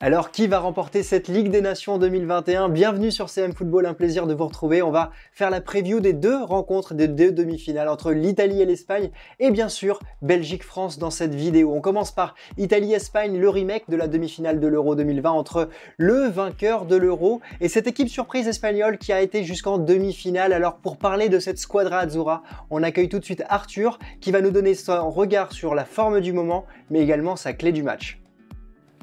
Alors, qui va remporter cette Ligue des Nations 2021? Bienvenue sur CM Football, un plaisir de vous retrouver. On va faire la preview des deux rencontres, des deux demi-finales entre l'Italie et l'Espagne et bien sûr Belgique-France dans cette vidéo. On commence par Italie-Espagne, le remake de la demi-finale de l'Euro 2020 entre le vainqueur de l'Euro et cette équipe surprise espagnole qui a été jusqu'en demi-finale. Alors, pour parler de cette Squadra Azzurra, on accueille tout de suite Arthur qui va nous donner son regard sur la forme du moment mais également sa clé du match.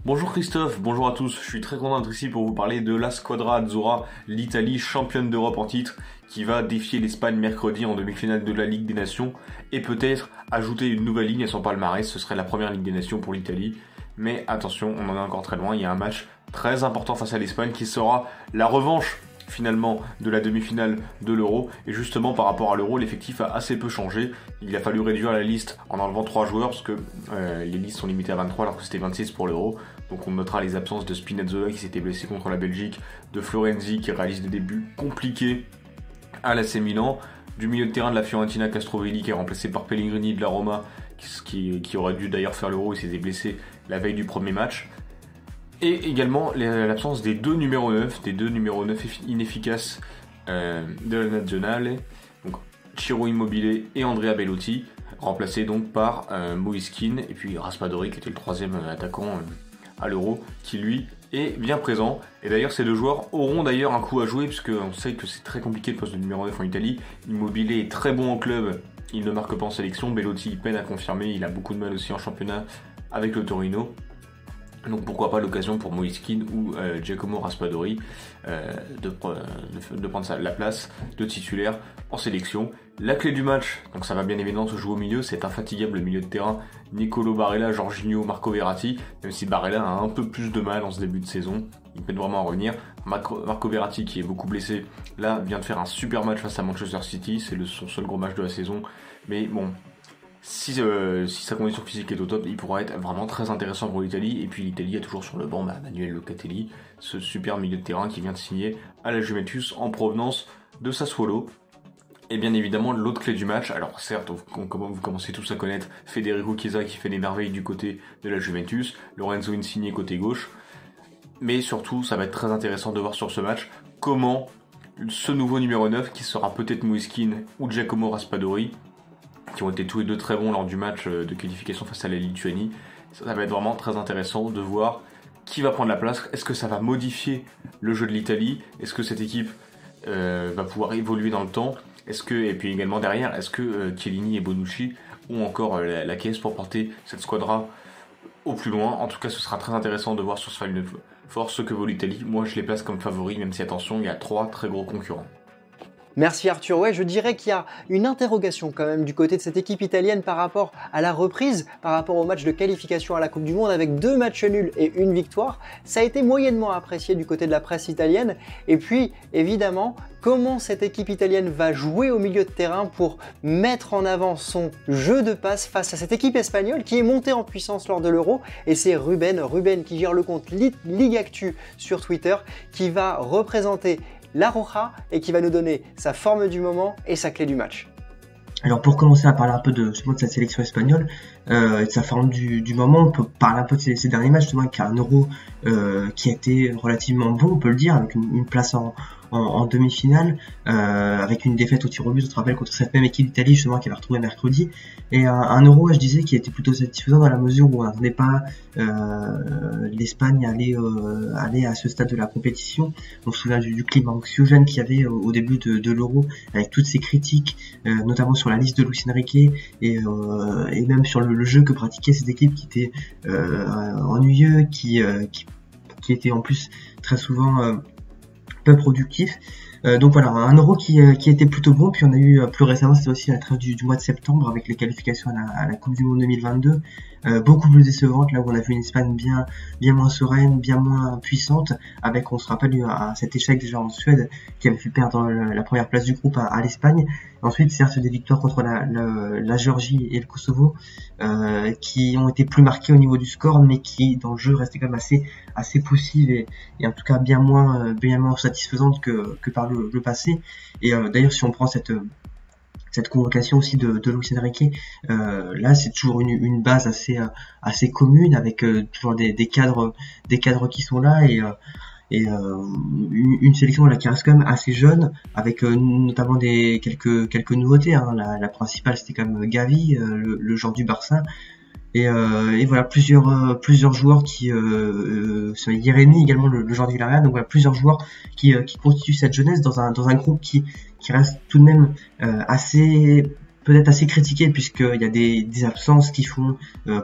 Bonjour Christophe, bonjour à tous, je suis très content d'être ici pour vous parler de la Squadra Azzurra, l'Italie championne d'Europe en titre, qui va défier l'Espagne mercredi en demi-finale de la Ligue des Nations, et peut-être ajouter une nouvelle ligne à son palmarès, ce serait la première Ligue des Nations pour l'Italie. Mais attention, on en est encore très loin, il y a un match très important face à l'Espagne qui sera la revanche finalement de la demi-finale de l'Euro, et justement par rapport à l'Euro, l'effectif a assez peu changé. Il a fallu réduire la liste en enlevant 3 joueurs parce que les listes sont limitées à 23 alors que c'était 26 pour l'Euro. Donc on notera les absences de Spinazzola qui s'était blessé contre la Belgique, de Florenzi qui réalise des débuts compliqués à l'AC Milan, du milieu de terrain de la Fiorentina Castrovilli qui est remplacé par Pellegrini de la Roma qui aurait dû d'ailleurs faire l'Euro et s'était blessé la veille du premier match. Et également l'absence des deux numéros 9, inefficaces de la Nazionale, donc Ciro Immobile et Andrea Bellotti, remplacés donc par Moise Kean et puis Raspadori qui était le troisième attaquant à l'Euro, qui lui est bien présent. Et d'ailleurs ces deux joueurs auront d'ailleurs un coup à jouer puisque on sait que c'est très compliqué le poste de numéro 9 en Italie. Immobile est très bon en club, il ne marque pas en sélection, Bellotti peine à confirmer, il a beaucoup de mal aussi en championnat avec le Torino. Donc pourquoi pas l'occasion pour Moise Kean ou Giacomo Raspadori de prendre la place de titulaire en sélection. La clé du match, donc ça va bien évidemment se jouer au milieu, c'est infatigable le milieu de terrain, Nicolo Barella, Jorginho, Marco Verratti, même si Barella a un peu plus de mal en ce début de saison, il peut vraiment en revenir. Marco Verratti qui est beaucoup blessé, là vient de faire un super match face à Manchester City, c'est son seul gros match de la saison, mais bon... Si sa condition physique est au top, il pourra être vraiment très intéressant pour l'Italie. Et puis l'Italie a toujours sur le banc Manuel Locatelli, ce super milieu de terrain qui vient de signer à la Juventus en provenance de Sassuolo. Et bien évidemment l'autre clé du match, alors certes vous commencez tous à connaître Federico Chiesa qui fait des merveilles du côté de la Juventus, Lorenzo Insigne côté gauche. Mais surtout ça va être très intéressant de voir sur ce match comment ce nouveau numéro 9 qui sera peut-être Moise Kean ou Giacomo Raspadori, qui ont été tous les deux très bons lors du match de qualification face à la Lituanie. Ça va être vraiment très intéressant de voir qui va prendre la place. Est-ce que ça va modifier le jeu de l'Italie? Est-ce que cette équipe va pouvoir évoluer dans le temps? Et puis également derrière, est-ce que Chiellini et Bonucci ont encore la caisse pour porter cette squadra au plus loin? En tout cas, ce sera très intéressant de voir sur ce Final Four ce que vaut l'Italie. Moi, je les place comme favoris, même si attention, il y a 3 très gros concurrents. Merci Arthur. Ouais, je dirais qu'il y a une interrogation quand même du côté de cette équipe italienne par rapport à la reprise, par rapport au match de qualification à la Coupe du Monde avec 2 matchs nuls et 1 victoire. Ça a été moyennement apprécié du côté de la presse italienne. Et puis, évidemment, comment cette équipe italienne va jouer au milieu de terrain pour mettre en avant son jeu de passe face à cette équipe espagnole qui est montée en puissance lors de l'Euro. Et c'est Ruben qui gère le compte Ligue Actu sur Twitter qui va représenter La Roja et qui va nous donner sa forme du moment et sa clé du match. Alors pour commencer à parler un peu de sa sélection espagnole et de sa forme du moment, on peut parler un peu de ses derniers matchs, justement, qui a un Euro qui a été relativement bon, on peut le dire, avec une place en demi-finale, avec une défaite au tir au but, on se rappelle, contre cette même équipe d'Italie justement qui avait retrouvé mercredi, et un Euro, je disais, qui était plutôt satisfaisant dans la mesure où on n'attendait pas l'Espagne aller à ce stade de la compétition. On se souvient du climat anxiogène qu'il y avait au début de l'Euro, avec toutes ces critiques, notamment sur la liste de Luis Enrique et même sur le jeu que pratiquait cette équipe qui était ennuyeux, qui était en plus très souvent peu productif. Donc voilà, un Euro qui était plutôt bon. Puis on a eu plus récemment, c'était aussi la trêve du mois de septembre avec les qualifications à la Coupe du Monde 2022, beaucoup plus décevante, là où on a vu une Espagne bien moins sereine, bien moins puissante, avec, on se rappelle, cet échec déjà en Suède qui avait fait perdre la première place du groupe à l'Espagne. Ensuite, certes, des victoires contre la Géorgie et le Kosovo qui ont été plus marquées au niveau du score, mais qui dans le jeu restaient quand même assez poussives et en tout cas bien moins satisfaisantes que par le passé. Et d'ailleurs, si on prend cette convocation aussi de Luis Enrique. Là, c'est toujours une base assez commune avec toujours des cadres qui sont là et une sélection là qui reste quand même assez jeune avec notamment quelques nouveautés. Hein. La principale c'était quand même Gavi, le joueur du Barça. Et voilà plusieurs joueurs qui Jérémy également le joueur du Villarreal, donc voilà plusieurs joueurs qui constituent cette jeunesse dans un groupe qui reste tout de même peut-être assez critiqué, puisqu'il y a des absences qui font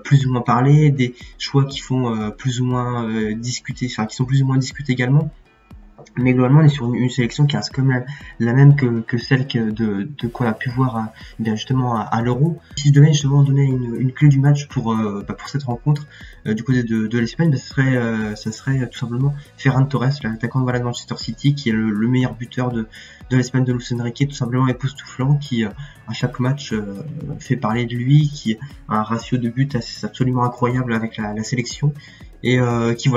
plus ou moins parler, des choix qui font plus ou moins discuter, enfin qui sont plus ou moins discutés également. Mais globalement, on est sur une sélection qui reste comme la même que celle de qu'on a pu voir bien justement à l'Euro. Si je devais justement donner une clé du match pour cette rencontre du côté de l'Espagne, ça serait tout simplement Ferran Torres, l'attaquant de Manchester City, qui est le meilleur buteur de l'Espagne de Luis Enrique, tout simplement époustouflant, qui à chaque match fait parler de lui, qui a un ratio de buts absolument incroyable avec la sélection. Et qui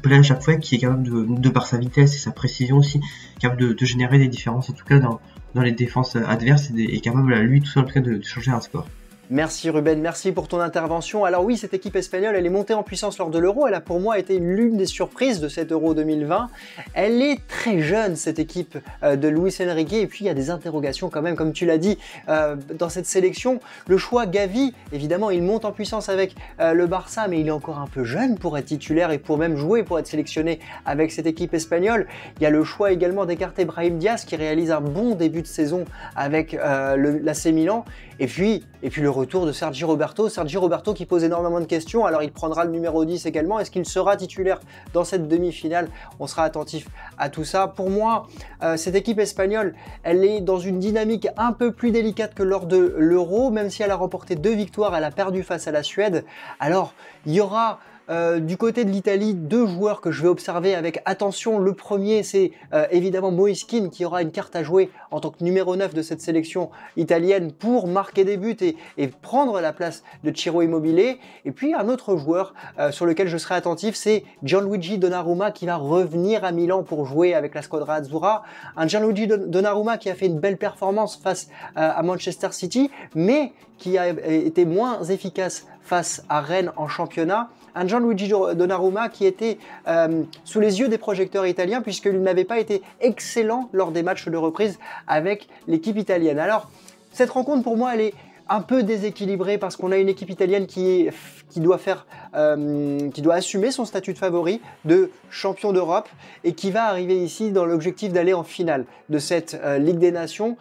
plaît à chaque fois, qui est capable de par sa vitesse et sa précision aussi, capable de générer des différences en tout cas dans les défenses adverses et capable à lui tout seul en tout cas de changer un score. Merci Ruben, merci pour ton intervention. Alors oui, cette équipe espagnole, elle est montée en puissance lors de l'Euro. Elle a pour moi été l'une des surprises de cet Euro 2020. Elle est très jeune, cette équipe de Luis Enrique. Et puis il y a des interrogations quand même, comme tu l'as dit, dans cette sélection. Le choix Gavi, évidemment, il monte en puissance avec le Barça, mais il est encore un peu jeune pour être titulaire et pour même jouer, pour être sélectionné avec cette équipe espagnole. Il y a le choix également d'écarter Brahim Diaz, qui réalise un bon début de saison avec l'AC Milan. Et puis le retour de Sergi Roberto qui pose énormément de questions. Alors il prendra le numéro 10 également. Est-ce qu'il sera titulaire dans cette demi-finale? On sera attentif à tout ça. Pour moi, cette équipe espagnole, elle est dans une dynamique un peu plus délicate que lors de l'Euro. Même si elle a remporté 2 victoires, elle a perdu face à la Suède. Alors il y aura du côté de l'Italie, 2 joueurs que je vais observer avec attention. Le premier, c'est évidemment Moise Kean, qui aura une carte à jouer en tant que numéro 9 de cette sélection italienne pour marquer des buts et prendre la place de Ciro Immobile. Et puis un autre joueur sur lequel je serai attentif, c'est Gianluigi Donnarumma, qui va revenir à Milan pour jouer avec la Squadra Azzurra. Un Gianluigi Donnarumma qui a fait une belle performance face à Manchester City, mais qui a été moins efficace face à Rennes en championnat. Un Gianluigi Donnarumma qui était sous les yeux des projecteurs italiens, puisqu'il n'avait pas été excellent lors des matchs de reprise avec l'équipe italienne. Alors, cette rencontre pour moi, elle est un peu déséquilibrée parce qu'on a une équipe italienne qui doit assumer son statut de favori de champion d'Europe et qui va arriver ici dans l'objectif d'aller en finale de cette Ligue des Nations.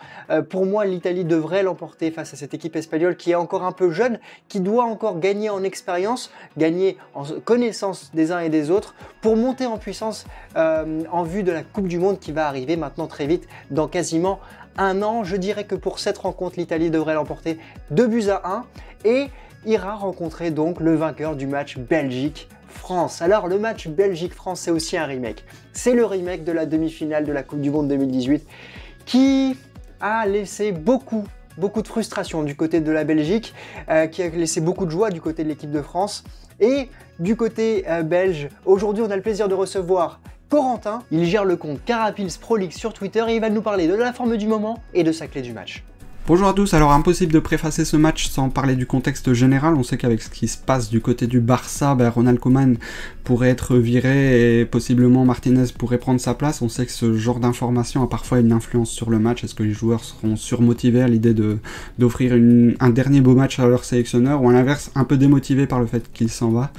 Pour moi, l'Italie devrait l'emporter face à cette équipe espagnole qui est encore un peu jeune, qui doit encore gagner en expérience, gagner en connaissance des uns et des autres pour monter en puissance en vue de la Coupe du Monde qui va arriver maintenant très vite dans quasiment un an. Je dirais que pour cette rencontre, l'Italie devrait l'emporter 2-1 et ira rencontrer donc le vainqueur du match Belgique-France. Alors le match Belgique-France, c'est aussi un remake. C'est le remake de la demi-finale de la Coupe du Monde 2018 qui a laissé beaucoup de frustration du côté de la Belgique, qui a laissé beaucoup de joie du côté de l'équipe de France. Et du côté belge, aujourd'hui on a le plaisir de recevoir Corentin. Il gère le compte Carapils Pro League sur Twitter et il va nous parler de la forme du moment et de sa clé du match. Bonjour à tous, alors impossible de préfacer ce match sans parler du contexte général. On sait qu'avec ce qui se passe du côté du Barça, Ronald Koeman pourrait être viré et possiblement Martinez pourrait prendre sa place. On sait que ce genre d'information a parfois une influence sur le match. Est-ce que les joueurs seront surmotivés à l'idée d'offrir un dernier beau match à leur sélectionneur, ou à l'inverse un peu démotivés par le fait qu'il s'en va?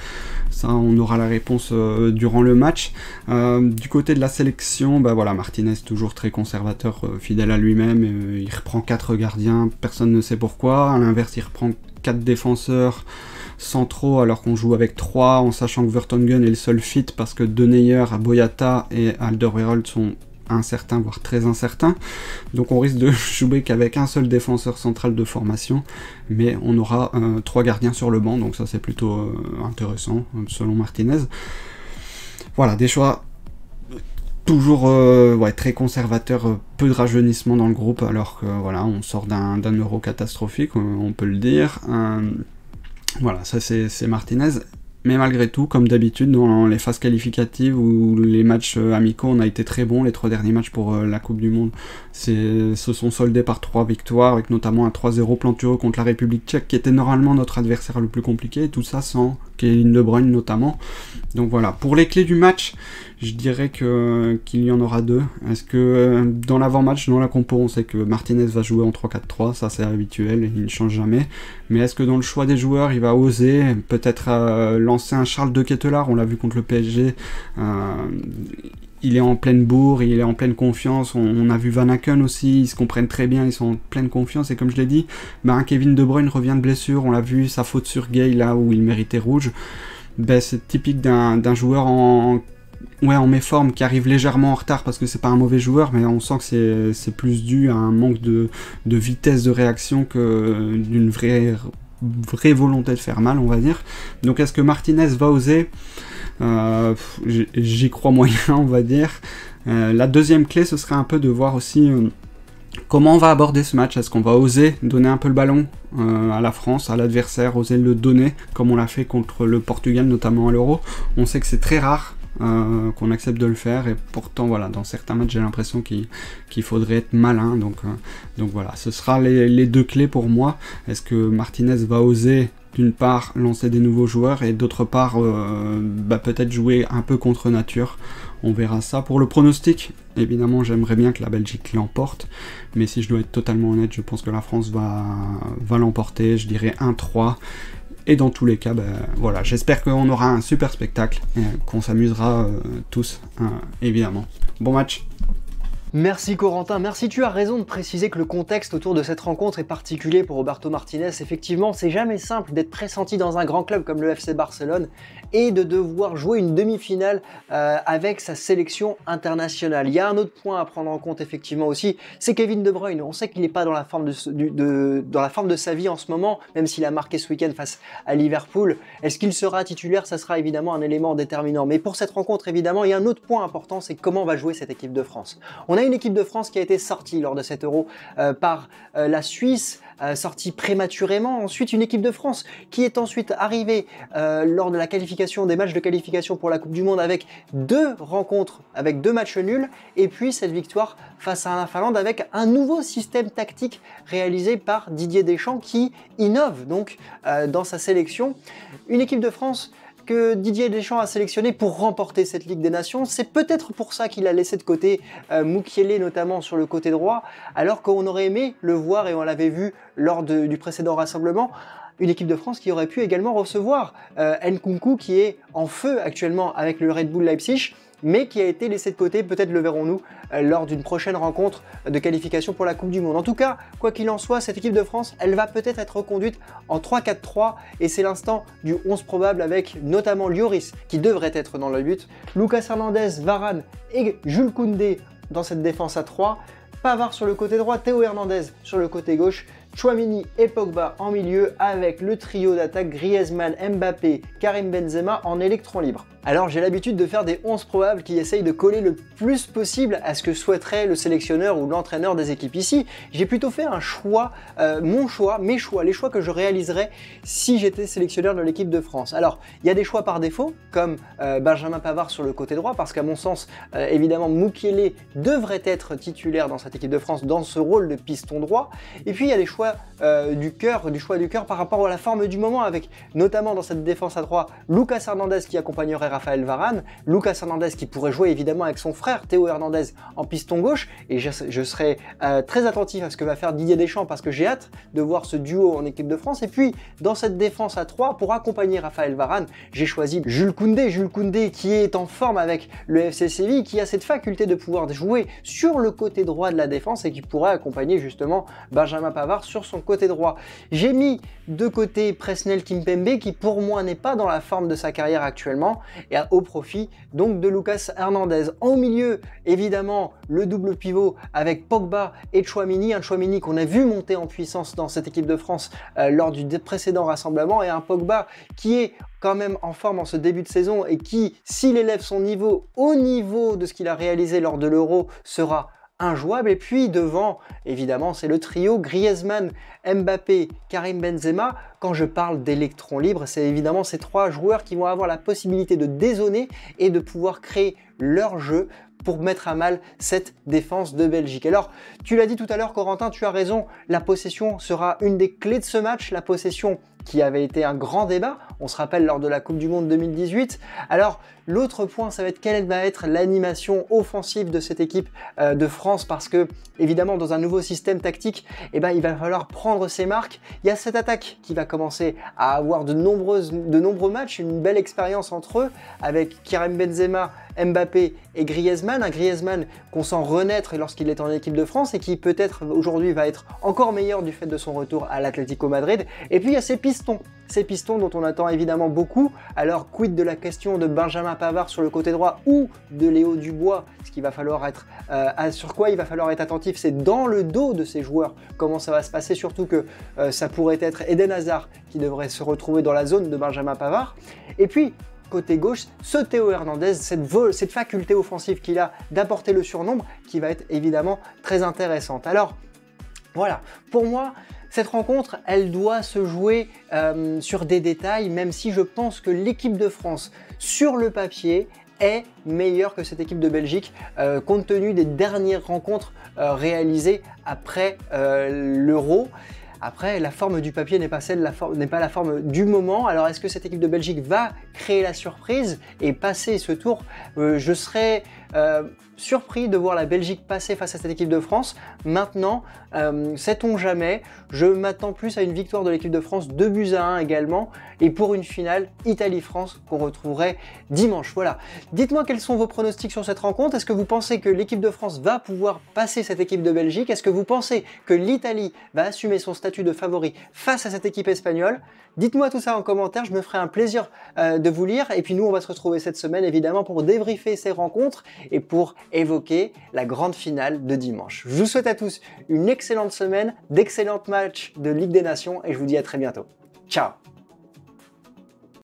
Ça, on aura la réponse durant le match. Du côté de la sélection, Martinez toujours très conservateur, fidèle à lui-même. Il reprend 4 gardiens, personne ne sait pourquoi. À l'inverse, il reprend 4 défenseurs centraux alors qu'on joue avec 3, en sachant que Vertonghen est le seul fit parce que Deneyer, Boyata et Alderweireld sont incertains, voire très incertains. Donc on risque de jouer qu'avec un seul défenseur central de formation, mais on aura 3 gardiens sur le banc, donc ça c'est plutôt intéressant selon Martinez. Voilà, des choix toujours très conservateurs, peu de rajeunissement dans le groupe, alors que voilà, on sort d'un Euro catastrophique, on peut le dire. Voilà, ça c'est Martinez. Mais malgré tout, comme d'habitude, dans les phases qualificatives ou les matchs amicaux, on a été très bons. Les 3 derniers matchs pour la Coupe du Monde se sont soldés par 3 victoires, avec notamment un 3-0 plantureux contre la République tchèque, qui était normalement notre adversaire le plus compliqué, et tout ça sans Kevin De Bruyne notamment. Donc voilà, pour les clés du match, je dirais qu'il y en aura 2. Est-ce que dans l'avant-match, dans la compo, on sait que Martinez va jouer en 3-4-3, ça c'est habituel, il ne change jamais. Mais est-ce que dans le choix des joueurs, il va oser peut-être lancer un Charles de Ketelaere, on l'a vu contre le PSG, il est en pleine bourre, il est en pleine confiance, on a vu Van Aken aussi, ils se comprennent très bien, ils sont en pleine confiance, et comme je l'ai dit, Kevin De Bruyne revient de blessure, on l'a vu, sa faute sur Gay là où il méritait rouge, c'est typique d'un joueur en méforme qui arrive légèrement en retard parce que c'est pas un mauvais joueur, mais on sent que c'est plus dû à un manque de vitesse de réaction que d'une vraie volonté de faire mal, on va dire. Donc est-ce que Martinez va oser ? J'y crois moyen, on va dire. La deuxième clé, ce serait un peu de voir aussi comment on va aborder ce match. Est-ce qu'on va oser donner un peu le ballon à la France, à l'adversaire, oser le donner, comme on l'a fait contre le Portugal, notamment à l'Euro. On sait que c'est très rare qu'on accepte de le faire, et pourtant voilà, dans certains matchs j'ai l'impression qu'il faudrait être malin, donc voilà, ce sera les 2 clés pour moi. Est-ce que Martinez va oser d'une part lancer des nouveaux joueurs, et d'autre part peut-être jouer un peu contre nature? On verra ça. Pour le pronostic, évidemment j'aimerais bien que la Belgique l'emporte, mais si je dois être totalement honnête, je pense que la France va l'emporter, je dirais 1-3. Et dans tous les cas, voilà, j'espère qu'on aura un super spectacle, et qu'on s'amusera tous, évidemment. Bon match. Merci Corentin, merci, tu as raison de préciser que le contexte autour de cette rencontre est particulier pour Roberto Martinez. Effectivement, c'est jamais simple d'être pressenti dans un grand club comme le FC Barcelone et de devoir jouer une demi-finale avec sa sélection internationale. Il y a un autre point à prendre en compte effectivement aussi, c'est Kevin De Bruyne. On sait qu'il n'est pas dans la forme dans la forme de sa vie en ce moment, même s'il a marqué ce week-end face à Liverpool. Est-ce qu'il sera titulaire? Ça sera évidemment un élément déterminant. Mais pour cette rencontre, évidemment, il y a un autre point important, c'est comment va jouer cette équipe de France. On a une équipe de France qui a été sortie lors de cet Euro par la Suisse, sortie prématurément. Ensuite, une équipe de France qui est ensuite arrivée lors de la qualification, des matchs de qualification pour la Coupe du Monde, avec 2 rencontres, avec 2 matchs nuls, et puis cette victoire face à la Finlande avec un nouveau système tactique réalisé par Didier Deschamps qui innove donc dans sa sélection. Une équipe de France que Didier Deschamps a sélectionné pour remporter cette Ligue des Nations. C'est peut-être pour ça qu'il a laissé de côté Mukiele notamment sur le côté droit, alors qu'on aurait aimé le voir, et on l'avait vu lors du précédent rassemblement, une équipe de France qui aurait pu également recevoir Nkunku, qui est en feu actuellement avec le Red Bull Leipzig, mais qui a été laissé de côté, peut-être le verrons-nous lors d'une prochaine rencontre de qualification pour la Coupe du Monde. En tout cas, quoi qu'il en soit, cette équipe de France, elle va peut-être être reconduite en 3-4-3, et c'est l'instant du 11 probable avec notamment Lloris qui devrait être dans le but, Lucas Hernandez, Varane et Jules Koundé dans cette défense à 3, Pavard sur le côté droit, Théo Hernandez sur le côté gauche, Tchouaméni et Pogba en milieu, avec le trio d'attaque Griezmann, Mbappé, Karim Benzema en électron libre. Alors j'ai l'habitude de faire des 11 probables qui essayent de coller le plus possible à ce que souhaiterait le sélectionneur ou l'entraîneur des équipes. Ici, j'ai plutôt fait un choix, mes choix, les choix que je réaliserais si j'étais sélectionneur de l'équipe de France. Alors, il y a des choix par défaut, comme Benjamin Pavard sur le côté droit, parce qu'à mon sens, évidemment, Mukiele devrait être titulaire dans cette équipe de France dans ce rôle de piston droit. Et puis, il y a des choix du choix du cœur par rapport à la forme du moment, avec notamment dans cette défense à 3, Lucas Hernandez qui accompagnerait Raphaël Varane, Lucas Hernandez qui pourrait jouer évidemment avec son frère Théo Hernandez en piston gauche, et je serai très attentif à ce que va faire Didier Deschamps parce que j'ai hâte de voir ce duo en équipe de France. Et puis dans cette défense à 3, pour accompagner Raphaël Varane, j'ai choisi Jules Koundé qui est en forme avec le FC Séville, qui a cette faculté de pouvoir jouer sur le côté droit de la défense et qui pourrait accompagner justement Benjamin Pavard sur son côté droit. J'ai mis de côté Presnel Kimpembe qui pour moi n'est pas dans la forme de sa carrière actuellement, et au profit donc de Lucas Hernandez. En milieu, évidemment, le double pivot avec Pogba et Tchouaméni, un Tchouaméni qu'on a vu monter en puissance dans cette équipe de France lors du précédent rassemblement, et un Pogba qui est quand même en forme en ce début de saison et qui, s'il élève son niveau au niveau de ce qu'il a réalisé lors de l'Euro, sera injouable. Et puis devant, évidemment, c'est le trio Griezmann, Mbappé, Karim Benzema. Quand je parle d'électrons libres, c'est évidemment ces 3 joueurs qui vont avoir la possibilité de dézonner et de pouvoir créer leur jeu pour mettre à mal cette défense de Belgique. Alors, tu l'as dit tout à l'heure, Corentin, tu as raison, la possession sera une des clés de ce match, la possession qui avait été un grand débat, on se rappelle lors de la Coupe du Monde 2018. Alors, l'autre point, ça va être quelle va être l'animation offensive de cette équipe de France, parce que, évidemment, dans un nouveau système tactique, il va falloir prendre ses marques. Il y a cette attaque qui va commencer à avoir de nombreux matchs, une belle expérience entre eux, avec Karim Benzema, Mbappé et Griezmann. Un Griezmann qu'on sent renaître lorsqu'il est en équipe de France et qui peut-être aujourd'hui va être encore meilleur du fait de son retour à l'Atlético Madrid. Et puis il y a ces pistons dont on attend évidemment beaucoup. Alors quid de la question de Benjamin Pavard sur le côté droit ou de Léo Dubois, ce qu'il va falloir être sur quoi il va falloir être attentif, c'est dans le dos de ces joueurs comment ça va se passer, surtout que ça pourrait être Eden Hazard qui devrait se retrouver dans la zone de Benjamin Pavard. Et puis côté gauche, ce Théo Hernandez, cette faculté offensive qu'il a d'apporter le surnombre qui va être évidemment très intéressante. Alors voilà, pour moi, cette rencontre, elle doit se jouer sur des détails, même si je pense que l'équipe de France, sur le papier, est meilleure que cette équipe de Belgique, compte tenu des dernières rencontres réalisées après l'Euro. Après, la forme du papier n'est pas la forme du moment. Alors, est-ce que cette équipe de Belgique va créer la surprise et passer ce tour? Je serais surpris de voir la Belgique passer face à cette équipe de France. Maintenant, sait-on jamais, je m'attends plus à une victoire de l'équipe de France 2-1 également, et pour une finale Italie-France qu'on retrouverait dimanche. Voilà. Dites-moi quels sont vos pronostics sur cette rencontre. Est-ce que vous pensez que l'équipe de France va pouvoir passer cette équipe de Belgique? Est-ce que vous pensez que l'Italie va assumer son statut de favori face à cette équipe espagnole? Dites-moi tout ça en commentaire, je me ferai un plaisir de vous lire. Et puis nous, on va se retrouver cette semaine évidemment pour débriefer ces rencontres et pour évoquer la grande finale de dimanche. Je vous souhaite à tous une excellente semaine, d'excellents matchs de Ligue des Nations et je vous dis à très bientôt. Ciao!